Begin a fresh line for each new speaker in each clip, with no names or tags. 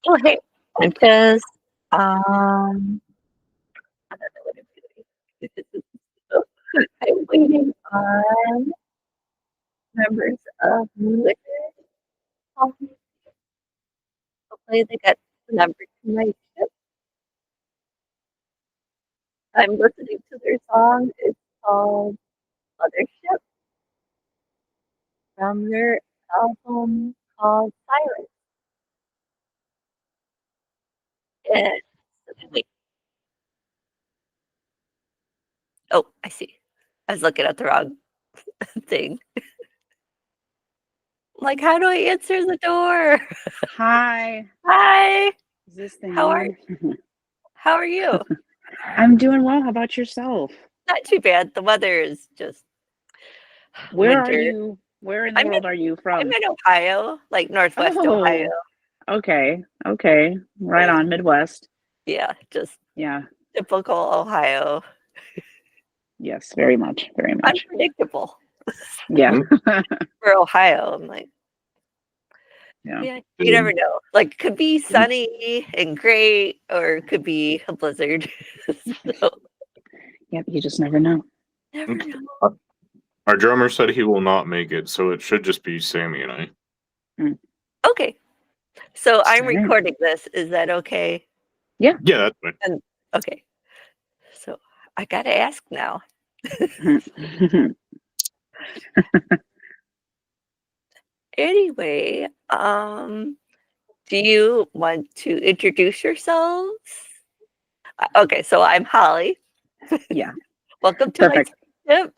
Oh, hey, I'm just, I don't know what I'm doing. So, I'm waiting on members of Moonwizard. Hopefully they get the number to my ship. I'm listening to their song. It's called Mothership from their album called Silence. And wait, oh, I see. I was looking at the wrong thing. Like, how do I answer the door?
Hi.
Hi.
Is this the
How are
name?
how are you?
I'm doing well. How about yourself?
Not too bad. The weather is just
Where are
winter.
you? Where in the
I'm in
world are you
I'm
from?
in Ohio, like Northwest Ohio.
Oh, okay. Okay. Right
So
on, Midwest.
yeah, just
Yeah.
typical Ohio.
Yes, very much. Very much.
Unpredictable
Yeah.
for Ohio. I'm like,
Yeah.
yeah, you never know. Like, it could be sunny and great, or it could be a blizzard. So
Yep, you just never know.
never know.
Our drummer said he will not make it, so it should just be Sammy and I.
Okay. So I'm
All right.
recording this. Is that okay?
Yeah, that's fine.
And okay. So I gotta ask now. Anyway, do you want to introduce yourselves? Okay, so I'm Holly.
Yeah.
Welcome to
Perfect.
my tip.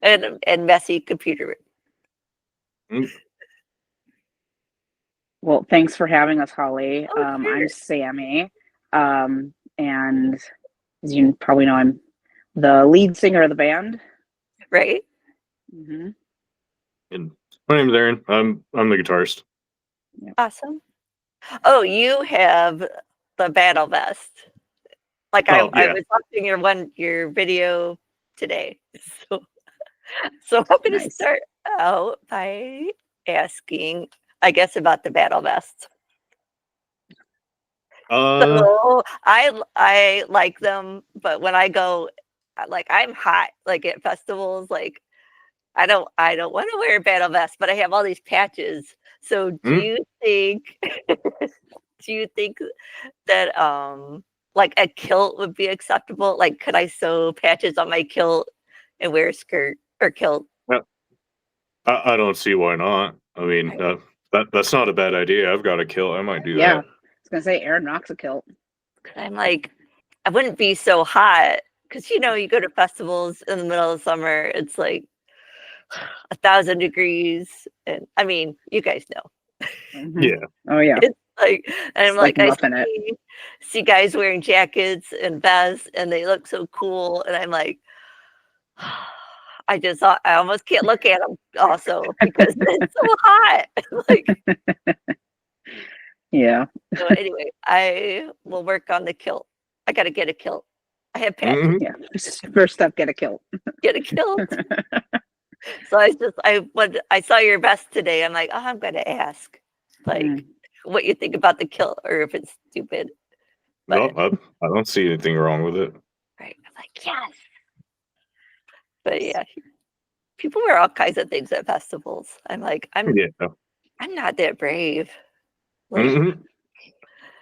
and messy computer.
Well, thanks for having us, Holly.
Oh, sure.
I'm Sammy. And as you probably know, I'm the lead singer of the band.
Right?
Mm-hmm.
And my name's Aaron. I'm the guitarist.
Awesome. Oh, you have the battle vest. Like
Oh,
I
yeah.
was watching your video today. So I'm gonna
Nice.
start out by asking, I guess, about the battle vest. So I like them, but when I go, like I'm hot, like at festivals, like I don't want to wear a battle vest, but I have all these patches. So do you think do you think that like a kilt would be acceptable? Like could I sew patches on my kilt and wear a skirt or kilt?
I don't see why not. I mean, that's not a bad idea. I've got a kilt. I might do
Yeah.
that.
I was gonna say Aaron rocks a kilt.
I'm like, I wouldn't be so hot because you know you go to festivals in the middle of summer, it's like 1,000 degrees, and I mean, you guys know.
Mm-hmm.
Yeah.
Oh yeah.
It's like, and I'm
It's like
like, I
roughing it.
see guys wearing jackets and vests, and they look so cool, and I'm like, I almost can't look at them also because it's so hot. Like,
Yeah.
so anyway, I will work on the kilt. I got to get a kilt. I have patches.
Mhm.
Yeah. First step, get a kilt.
Get a kilt. So I saw your vest today. I'm like, oh, I'm gonna ask, like, what you think about the kilt, or if it's stupid.
No,
But
I don't see anything wrong with it.
right, I'm like, yes. But yeah, people wear all kinds of things at festivals. I'm like, I'm not that brave. Like,
Mhm.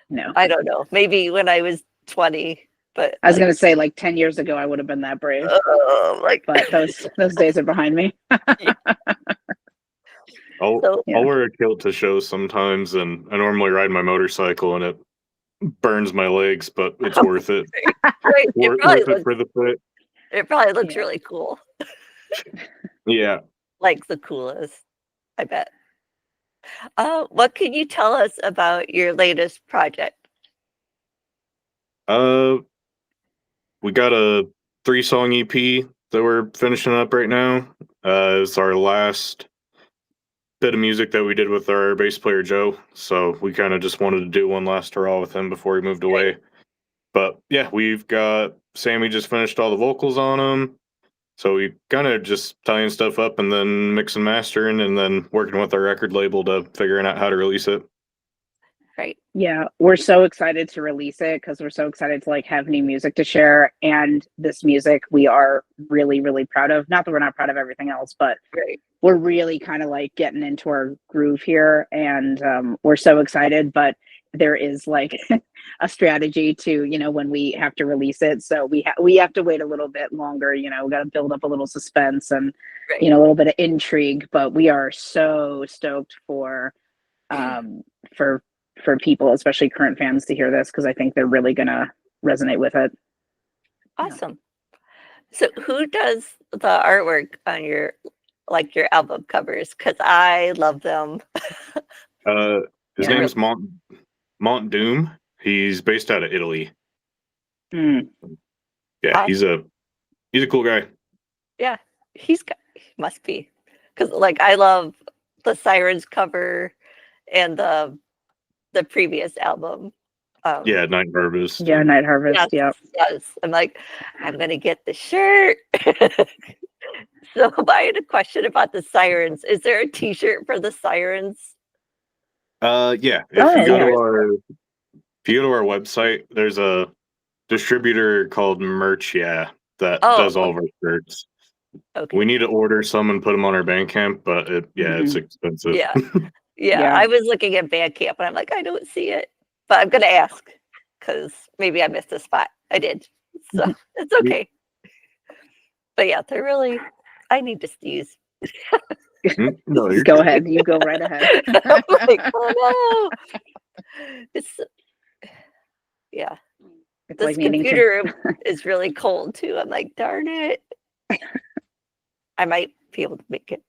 No.
I don't know. Maybe when I was 20, but
I was gonna say like 10 years ago I would have been that brave.
like,
But those days are behind me.
I'll
so
wear a kilt to shows sometimes, and I normally ride my motorcycle, and it burns my legs, but it's worth it.
right,
Worth it for the fit.
it probably looks
Yeah.
really cool.
Yeah.
Like the coolest, I bet. What can you tell us about your latest project?
We got a 3-song EP that we're finishing up right now. It's our last bit of music that we did with our bass player Joe, so we kind of just wanted to do one last hurrah with him before he moved away. But yeah, we've got Sammy just finished all the vocals on them. So we kind of just tying stuff up and then mixing, mastering, and then working with our record label to figuring out how to release it.
Right.
Yeah, we're so excited to release it because we're so excited to like have new music to share. And this music we are really, really proud of. Not that we're not proud of everything else, but
Right.
we're really kind of like getting into our groove here, and we're so excited. But there is like a strategy to, you know, when we have to release it. So we have to wait a little bit longer. You know, we got to build up a little suspense and
Right.
you know a little bit of intrigue. But we are so stoked for um, for people, especially current fans, to hear this because I think they're really gonna resonate with it.
Awesome. So who does the artwork on your album covers? Because I love them.
His
Yeah.
name's Mont Doom. He's based out of Italy.
Mm.
Yeah, he's a cool guy.
Yeah, he must be, because like I love the Sirens cover and the previous album.
Yeah, Night Harvest.
Yeah, Night Harvest.
Yes,
Yeah.
yes. I'm like, I'm gonna get the shirt. So I had a question about the Sirens. Is there a T-shirt for the Sirens?
Yeah.
Oh,
If you go
yeah.
to our website, there's a distributor called Merch, that
Oh,
does all of our shirts.
Okay.
We need to order some and put them on our Bandcamp, but it's
Mhm.
expensive.
Yeah.
Yeah.
I was looking at Bandcamp and I'm like, I don't see it, but I'm gonna ask because maybe I missed a spot. I did, so it's okay. But yeah, they're really. I need to sneeze.
No, you're
Go ahead. You go right ahead.
I'm like, oh no, it's yeah.
It's
This
like needing to.
computer is really cold too. I'm like, darn it. I might be able to make it.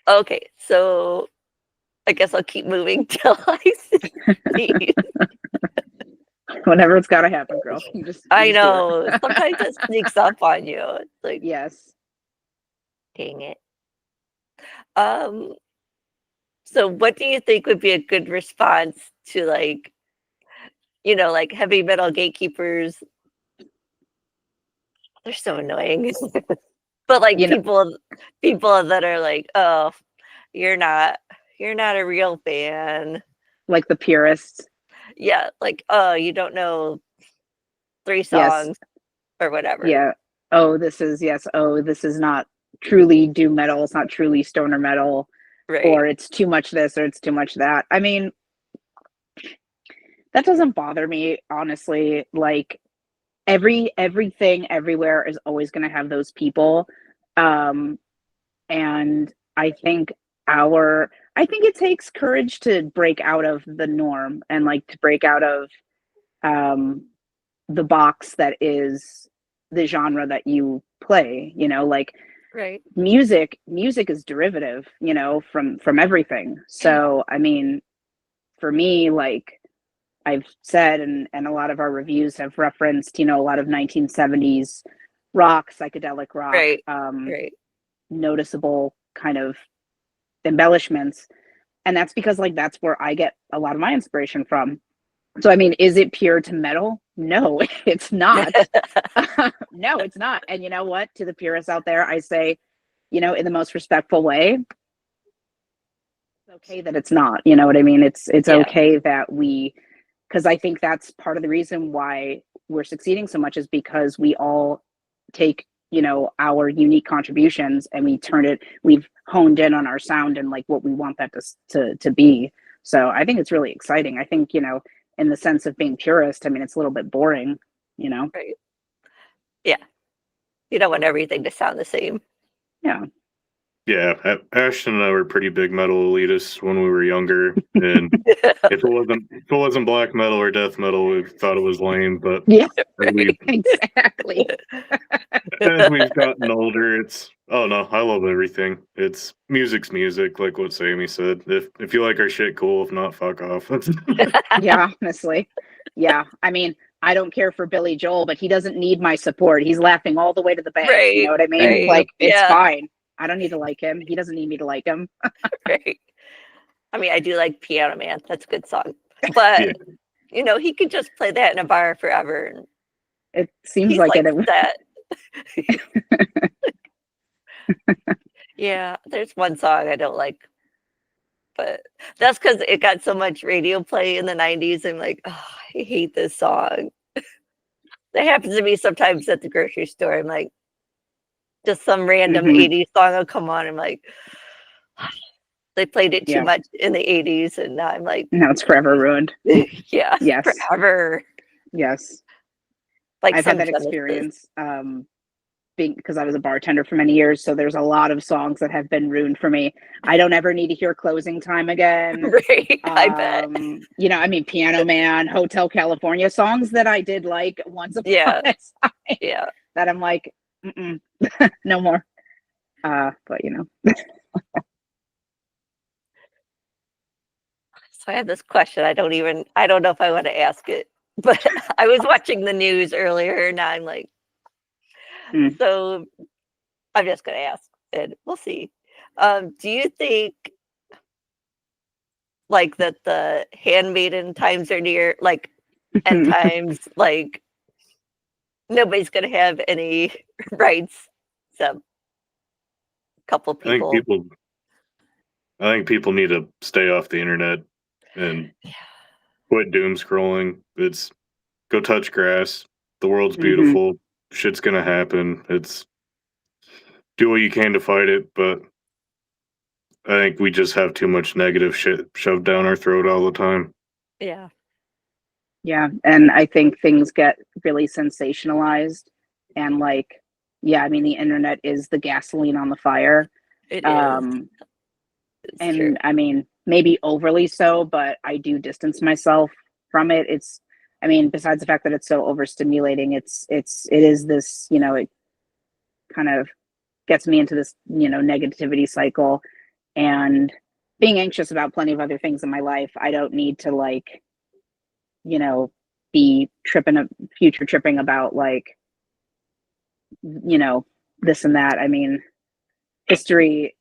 Okay, so I guess I'll keep moving till I sneeze.
Whenever it's got to happen, girl. You just.
I
just do it.
know. Sometimes it sneaks up on you. It's like,
Yes.
dang it. So what do you think would be a good response to like, like heavy metal gatekeepers? They're so annoying. But like
You know,
people that are like, oh, you're not a real fan.
like the purists.
Yeah, like, oh, you don't know 3
Yes.
songs or whatever.
Yeah. Oh, this is yes. Oh, this is not truly doom metal. It's not truly stoner metal.
Right.
Or it's too much this or it's too much that. I mean, that doesn't bother me, honestly. Like everything everywhere is always going to have those people. And I think it takes courage to break out of the norm and like to break out of the box that is the genre that you play, like
Right.
music is derivative, from everything. So I mean, for me, like I've said, and a lot of our reviews have referenced, a lot of 1970s rock, psychedelic rock,
Right. Right.
noticeable kind of embellishments. And that's because like that's where I get a lot of my inspiration from. So I mean, is it pure to metal? No, it's not. No, it's not. And you know what? To the purists out there, I say, in the most respectful way, it's okay that it's not. You know what I mean? It's okay that because I think that's part of the reason why we're succeeding so much is because we all take, our unique contributions and we've honed in on our sound and like what we want that to be. So I think it's really exciting. I think, in the sense of being purist, I mean, it's a little bit boring,
Right. Yeah. You don't want everything to sound the same.
Yeah.
Yeah, Ashton and I were pretty big metal elitists when we were younger, and if it wasn't black metal or death metal, we thought it was lame. But
Yeah,
exactly. As we've gotten older, it's oh no, I love everything. Music's music, like what Sammy said. If you like our shit, cool. If not, fuck off.
Yeah, honestly. Yeah, I mean, I don't care for Billy Joel, but he doesn't need my support. He's laughing all the way to the bank.
Right,
you know what I mean?
right,
Like, it's
yeah.
fine. I don't need to like him. He doesn't need me to like him.
Right. I mean, I do like Piano Man. That's a good song. But, he could just play that in a bar forever. And
it seems like it.
that. Yeah, there's one song I don't like, but that's because it got so much radio play in the 90s. I'm like, oh, I hate this song. That happens to me sometimes at the grocery store. I'm like, just some random
Mhm.
80s song will come on. I'm like, they played it too
Yeah.
much in the 80s, and now I'm like,
Now it's forever ruined.
yeah,
Yes.
forever.
Yes.
Like
I've had
some
that
Genesis.
experience being because I was a bartender for many years. So there's a lot of songs that have been ruined for me. I don't ever need to hear Closing Time again.
Right, I bet.
You know, I mean, Piano Man, Hotel California, songs that I did like once upon
Yeah,
a time
yeah.
that I'm like, mm-mm, no more. But you know,
So I have this question. I don't know if I want to ask it, but I was watching the news earlier. Now I'm like,
Mm.
so I'm just going to ask, and we'll see. Do you think like that the handmaiden times are near, like end times, like nobody's going to have any rights except a couple
I think
people?
people need to stay off the internet and quit doom scrolling. It's go touch grass. The world's
Mhm.
beautiful. Shit's gonna happen. It's do what you can to fight it, but I think we just have too much negative shit shoved down our throat all the time.
Yeah,
Yeah, and I think things get really sensationalized and like, yeah, I mean, the internet is the gasoline on the fire.
it is.
Um,
It's true.
and I mean, maybe overly so, but I do distance myself from it. It's, I mean, besides the fact that it's so overstimulating, it is this, you know, it kind of gets me into this, you know, negativity cycle and being anxious about plenty of other things in my life. I don't need to like, you know, be future tripping about like, you know, this and that. I mean, history,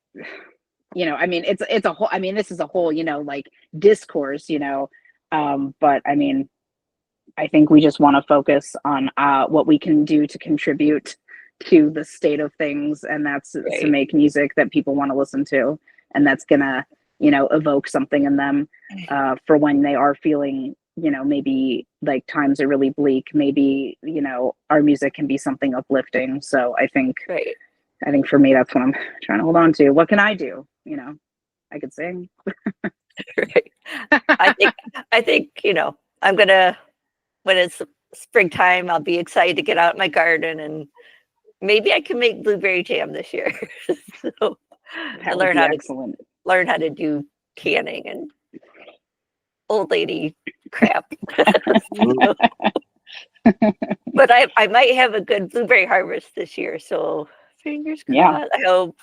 you know, I mean, it's a whole, I mean, this is a whole, you know, like discourse, you know, but I mean, I think we just want to focus on what we can do to contribute to the state of things, and that's to
Right,
make music that people want to listen to, and that's gonna, you know, evoke something in them for when they are feeling, you know, maybe like times are really bleak. Maybe, you know, our music can be something uplifting. So
right,
I think for me, that's what I'm trying to hold on to. What can I do? You know, I could sing.
right. I think, I'm gonna when it's springtime, I'll be excited to get out in my garden and maybe I can make blueberry jam this year. So
That
and
would be excellent.
learn how to do canning and old lady crap. So, but I might have a good blueberry harvest this year, so fingers
Yeah.
crossed. I hope.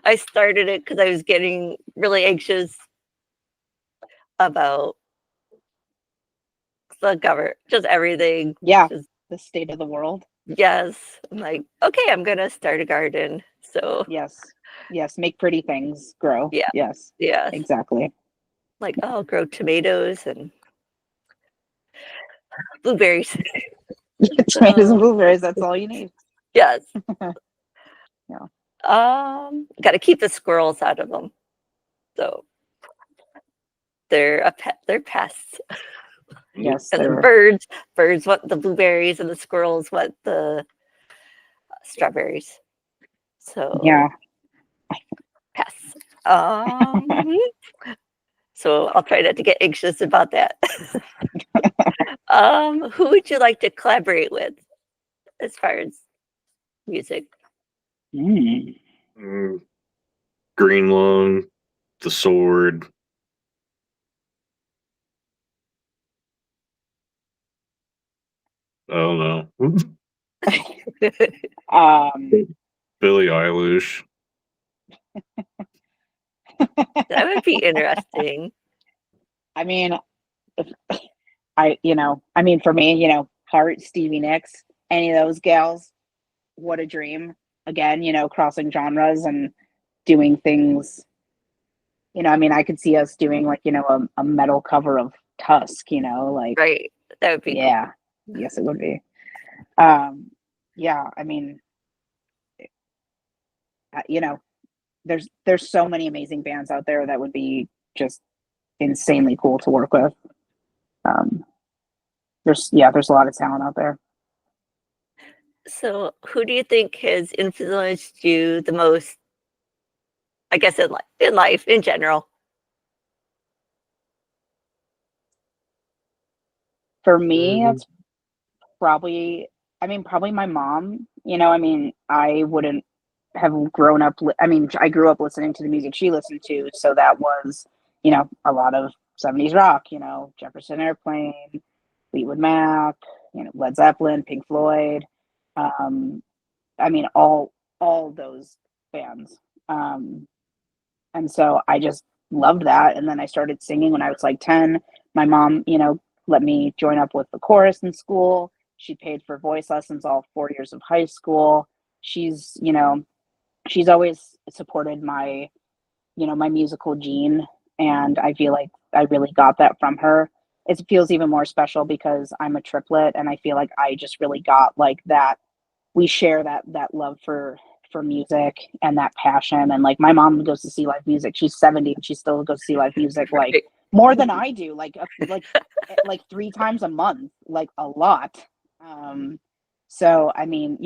I started it because I was getting really anxious about the government, just everything.
Yeah.
Just
The state of the world.
yes, I'm like, okay, I'm gonna start a garden. So
Yes. Yes. Make pretty things grow.
yeah,
Yes.
yes,
Exactly.
like I'll grow tomatoes and blueberries.
Tomatoes and
So
blueberries. That's all you need.
yes,
Yeah.
got to keep the squirrels out of them. So they're a pet. They're pests.
Yes.
And the
They're.
birds want the blueberries, and the squirrels want the strawberries. So
Yeah.
pests. So I'll try not to get anxious about that. Who would you like to collaborate with as far as music?
Mm.
Mm, Green Lung, The Sword. I don't know.
Um.
Billie Eilish.
That would be interesting.
I mean, if you know, I mean, for me, you know, Heart, Stevie Nicks, any of those gals, what a dream. Again, you know, crossing genres and doing things. You know, I mean, I could see us doing like, you know, a metal cover of Tusk, you know, like,
Right. That would be cool.
yeah, yes, it would be. Yeah, I mean, you know, there's so many amazing bands out there that would be just insanely cool to work with. Um, there's a lot of talent out there.
So, who do you think has influenced you the most? I guess in life in general.
For me,
Mhm.
it's probably, I mean, probably my mom. I mean, I wouldn't have grown up. I mean, I grew up listening to the music she listened to, so that was, a lot of '70s rock. Jefferson Airplane, Fleetwood Mac, Led Zeppelin, Pink Floyd. Um, I mean, all those bands. Um, and so I just loved that. And then I started singing when I was like 10. My mom, let me join up with the chorus in school. She paid for voice lessons all 4 years of high school. She's, she's always supported my musical gene. And I feel like I really got that from her. It feels even more special because I'm a triplet and I feel like I just really got like that. We share that love for music and that passion. And like my mom goes to see live music. She's 70 and she still goes to see live music like
Right.
more than I do, like 3 times a month, like a lot. So I mean,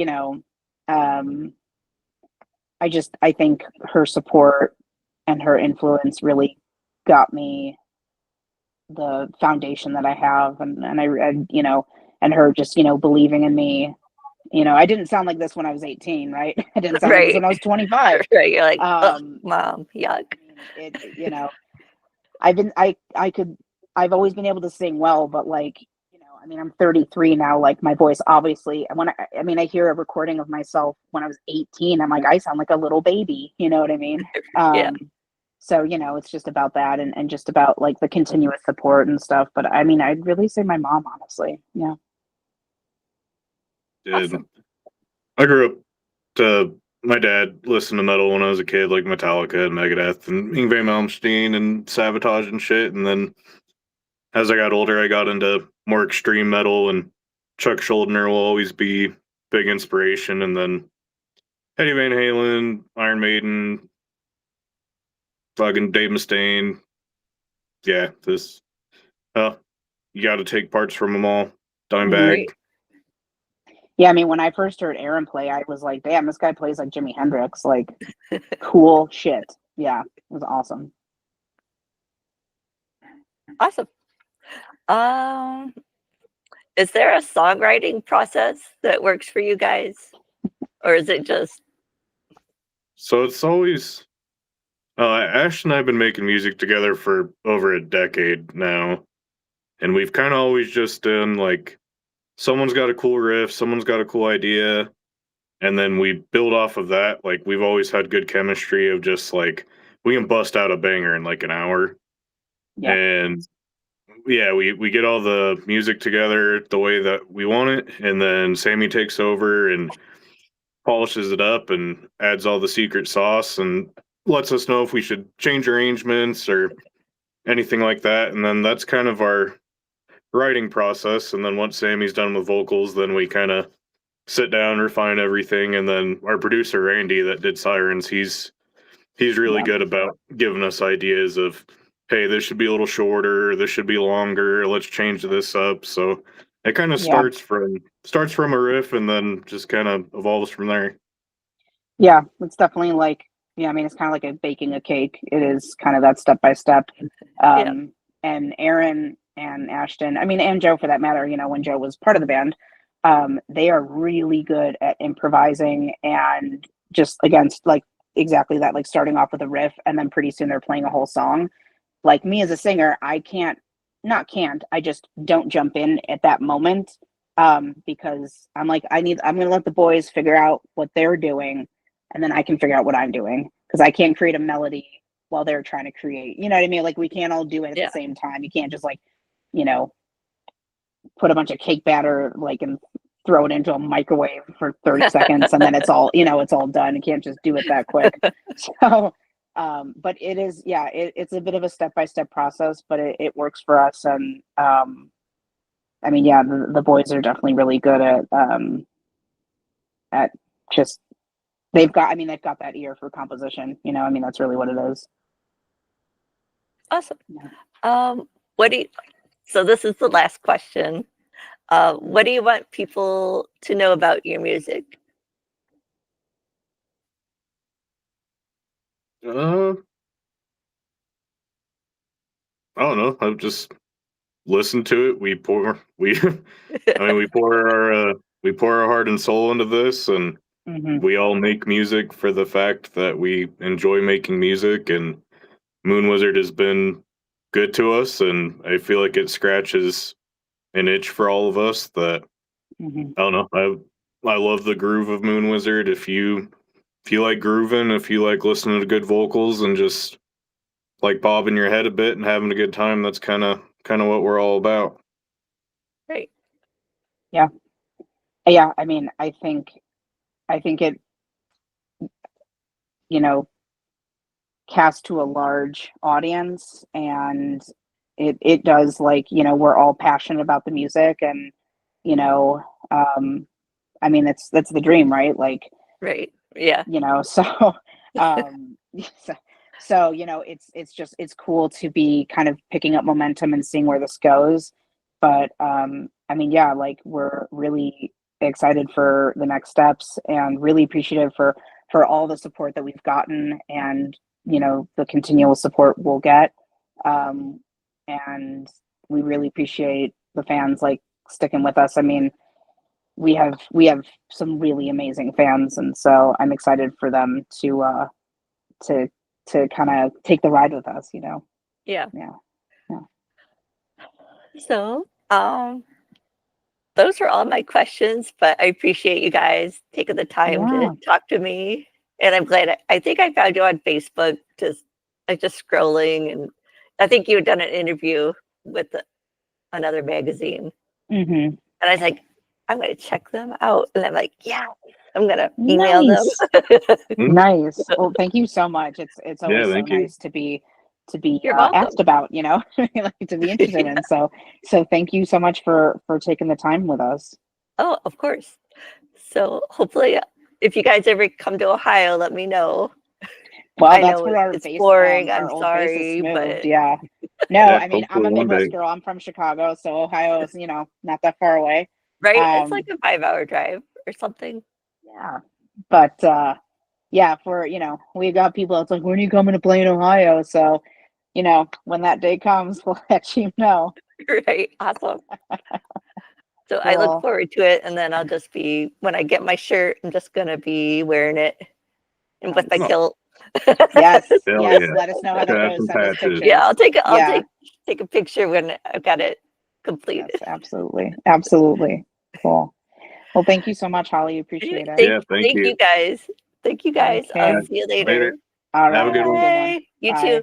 um I think her support and her influence really got me the foundation that I have, and her just believing in me. I didn't sound like this when I was 18, right? I didn't sound like this
Right.
when I was 25.
Right. You're like, oh,
Um,
mom, yuck.
I mean, I've been, I could, I've always been able to sing well, but like, I mean, I'm 33 now. Like my voice, obviously, and I mean, I hear a recording of myself when I was 18. I'm like, I sound like a little baby. You know what I mean?
Yeah.
So, it's just about that and just about like the continuous support and stuff. But I mean, I'd really say my mom, honestly. Yeah.
Did
Awesome.
I grew up to my dad listened to metal when I was a kid, like Metallica and Megadeth and Yngwie Malmsteen and Sabotage and shit. And then as I got older, I got into more extreme metal, and Chuck Schuldiner will always be big inspiration. And then Eddie Van Halen, Iron Maiden, fucking Dave Mustaine. Yeah, uh, you got to take parts from them all.
Mhm.
Dimebag.
Right.
Yeah. I mean, when I first heard Aaron play, I was like, damn, this guy plays like Jimi Hendrix. Like, cool shit. Yeah. It was awesome.
Awesome. Um, is there a songwriting process that works for you guys? Or is it just
So it's always Ash and I have been making music together for over a decade now, and we've kind of always just done like someone's got a cool riff, someone's got a cool idea, and then we build off of that. Like we've always had good chemistry of just like we can bust out a banger in like an hour,
Yeah.
and yeah, we get all the music together the way that we want it, and then Sammy takes over and polishes it up and adds all the secret sauce and lets us know if we should change arrangements or anything like that. And then that's kind of our writing process. And then once Sammy's done with vocals, then we kind of sit down, refine everything. And then our producer Randy that did Sirens, he's really
Yeah.
good about giving us ideas of, hey, this should be a little shorter, this should be longer, let's change this up. So it kind of
Yeah.
starts from a riff and then just kind of evolves from there.
Yeah. It's definitely like, yeah, I mean, it's kind of like a baking a cake. It is kind of that step by step.
yeah.
And Aaron and Ashton, I mean, and Joe for that matter, when Joe was part of the band, they are really good at improvising and just against like exactly that, like starting off with a riff and then pretty soon they're playing a whole song. Like me as a singer, I can't, not can't, I just don't jump in at that moment, because I'm like, I'm going to let the boys figure out what they're doing and then I can figure out what I'm doing because I can't create a melody while they're trying to create. You know what I mean? Like we can't all do it at the
Yeah.
same time. You can't just like, you know, put a bunch of cake batter like and throw it into a microwave for 30 seconds and then it's all, it's all done. You can't just do it that quick. So but it is, yeah, it's a bit of a step-by-step process, but it works for us. And I mean, yeah, the boys are definitely really good at just they've got that ear for composition. I mean, that's really what it is.
Awesome.
Yeah.
What do you, so this is the last question. What do you want people to know about your music?
I don't know. I've just listened to it. I mean, we pour our heart and soul into this, and we all make music for the fact that we enjoy making music, and Moonwizard has been good to us, and I feel like it scratches an itch for all of us that I don't know. I love the groove of Moonwizard. If you like grooving, if you like listening to good vocals and just like bobbing your head a bit and having a good time, that's kind of what we're all about.
Right.
Yeah. I mean, I think it, cast to a large audience, and it does, like, we're all passionate about the music, and I mean, that's the dream, right? Like,
Right. Yeah.
so so it's cool to be kind of picking up momentum and seeing where this goes. But I mean, yeah, like, we're really excited for the next steps, and really appreciative for all the support that we've gotten, and the continual support we'll get. And we really appreciate the fans, like, sticking with us. I mean, we have some really amazing fans, and so I'm excited for them to kind of take the ride with us.
Yeah.
Yeah.
So, those are all my questions, but I appreciate you guys taking the time
Yeah.
to talk to me. And I'm glad I think I found you on Facebook, just scrolling, and I think you had done an interview with another magazine.
Mm-hmm.
And I was like, I'm going to check them out. And I'm like, yeah, I'm going to email them.
Nice. Well, thank you so much. It's always so
thank you.
nice to be
You're welcome.
asked about, like, to be interested in. So thank you so much for taking the time with us.
Oh, of course. So hopefully, if you guys ever come to Ohio, let me know.
Well,
I
that's
know
where our
it's
base,
boring.
our
I'm
old base
sorry,
is moved.
but
Yeah. No,
Yeah,
I mean, I'm a
hopefully one
Midwest
day.
girl. I'm from Chicago, so Ohio is, not that far away.
right, it's like a 5-hour drive or something.
Yeah. But yeah, for we got people that's like, when are you coming to play in Ohio? So, when that day comes, we'll let you know.
Right, awesome. So I look forward to it, and then I'll just be, when I get my shirt, I'm just gonna be wearing it and with my kilt.
Yes,
Hell
yes.
yeah.
Let us know how that goes.
Some
Send us
patches.
pictures.
Yeah, I'll take a picture when I've got it completed.
Yes, absolutely. Cool. Well, thank you so much, Holly. Appreciate it.
Thank you.
You guys. Thank you guys.
Okay.
I'll see you later.
Later.
All right.
Have a good one.
Bye. You
Bye.
too.